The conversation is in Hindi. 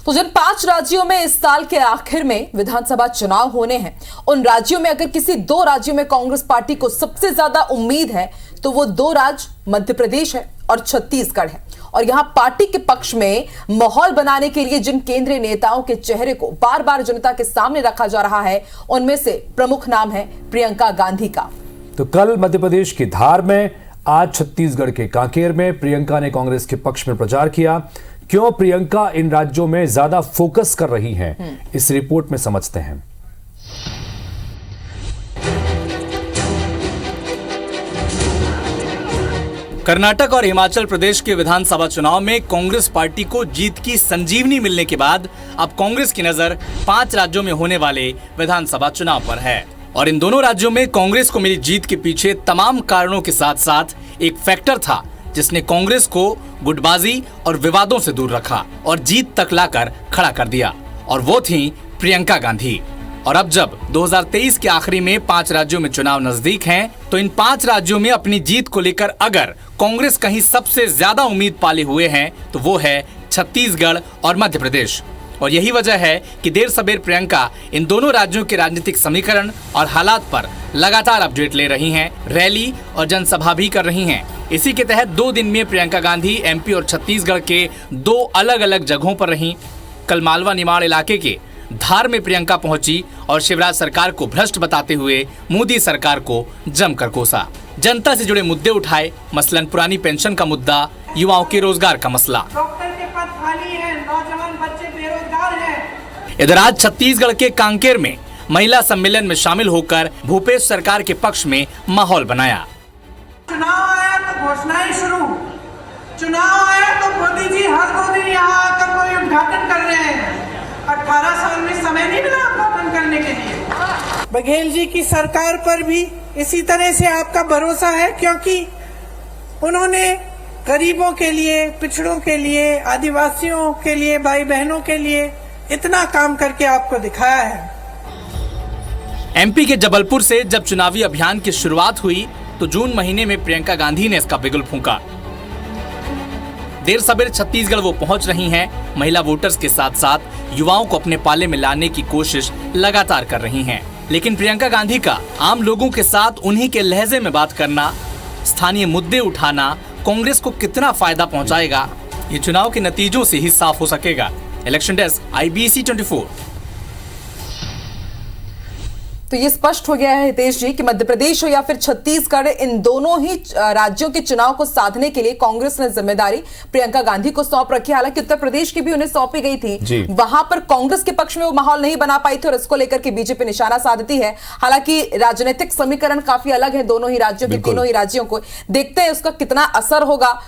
तो जिन 5 राज्यों में इस साल के आखिर में विधानसभा चुनाव होने हैं, उन राज्यों में अगर किसी 2 राज्यों में कांग्रेस पार्टी को सबसे ज्यादा उम्मीद है तो वो 2 राज्य मध्य प्रदेश है और छत्तीसगढ़ है। और यहां पार्टी के पक्ष में माहौल बनाने के लिए जिन केंद्रीय नेताओं के चेहरे को बार बार जनता के सामने रखा जा रहा है, उनमें से प्रमुख नाम है प्रियंका गांधी का। तो कल मध्य प्रदेश की धार में, आज छत्तीसगढ़ के कांकेर में प्रियंका ने कांग्रेस के पक्ष में प्रचार किया। क्यों प्रियंका इन राज्यों में ज्यादा फोकस कर रही हैं, इस रिपोर्ट में समझते हैं। कर्नाटक और हिमाचल प्रदेश के विधानसभा चुनाव में कांग्रेस पार्टी को जीत की संजीवनी मिलने के बाद अब कांग्रेस की नजर 5 राज्यों में होने वाले विधानसभा चुनाव पर है। और इन दोनों राज्यों में कांग्रेस को मिली जीत के पीछे तमाम कारणों के साथ साथ एक फैक्टर था जिसने कांग्रेस को गुटबाजी और विवादों से दूर रखा और जीत तक लाकर खड़ा कर दिया, और वो थी प्रियंका गांधी। और अब जब 2023 के आखिरी में 5 राज्यों में चुनाव नजदीक हैं, तो इन 5 राज्यों में अपनी जीत को लेकर अगर कांग्रेस कहीं सबसे ज्यादा उम्मीद पाले हुए हैं तो वो है छत्तीसगढ़ और मध्य प्रदेश। और यही वजह है कि देर सबेर प्रियंका इन दोनों राज्यों के राजनीतिक समीकरण और हालात पर लगातार अपडेट ले रही हैं, रैली और जनसभा भी कर रही हैं। इसी के तहत 2 दिन में प्रियंका गांधी एमपी और छत्तीसगढ़ के 2 अलग अलग जगहों पर रहीं। कल मालवा निमाड़ इलाके के धार में प्रियंका पहुंची और शिवराज सरकार को भ्रष्ट बताते हुए मोदी सरकार को जमकर कोसा। जनता से जुड़े मुद्दे उठाए, मसलन पुरानी पेंशन का मुद्दा, युवाओं के रोजगार का मसला। डॉक्टर के पद खाली हैं, नौजवान बच्चे बेरोजगार हैं। इधर आज छत्तीसगढ़ के कांकेर में महिला सम्मेलन में शामिल होकर भूपेश सरकार के पक्ष में माहौल बनाया। चुनाव आया तो घोषणाएं शुरू, चुनाव आया तो मोदी जी हर 2 दिन यहाँ आकर कोई उद्घाटन कर रहे हैं। 18 साल में समय नहीं मिला उद्घाटन करने के लिए। बघेल जी की सरकार पर भी इसी तरह से आपका भरोसा है, क्योंकि उन्होंने गरीबों के लिए, पिछड़ों के लिए, आदिवासियों के लिए, भाई बहनों के लिए इतना काम करके आपको दिखाया है। एमपी के जबलपुर से जब चुनावी अभियान की शुरुआत हुई तो जून महीने में प्रियंका गांधी ने इसका बिगुल फूंका। देर सबेर छत्तीसगढ़ वो पहुंच रही हैं, महिला वोटर्स के साथ साथ युवाओं को अपने पाले में लाने की कोशिश लगातार कर रही हैं। लेकिन प्रियंका गांधी का आम लोगों के साथ उन्हीं के लहजे में बात करना, स्थानीय मुद्दे उठाना कांग्रेस को कितना फायदा पहुंचाएगा, ये चुनाव के नतीजों से ही साफ हो सकेगा। Election desk, IBC 24। तो ये स्पष्ट हो गया है हितेश जी कि मध्य प्रदेश हो या फिर छत्तीसगढ़, इन दोनों ही राज्यों के चुनाव को साधने के लिए कांग्रेस ने जिम्मेदारी प्रियंका गांधी को सौंप रखी। हालांकि उत्तर प्रदेश की भी उन्हें सौंपी गई थी, वहां पर कांग्रेस के पक्ष में वो माहौल नहीं बना पाई थी और इसको लेकर के बीजेपी निशाना साधती है। हालांकि राजनीतिक समीकरण काफी अलग है दोनों ही राज्यों के, तीनों ही राज्यों को। देखते हैं उसका कितना असर होगा।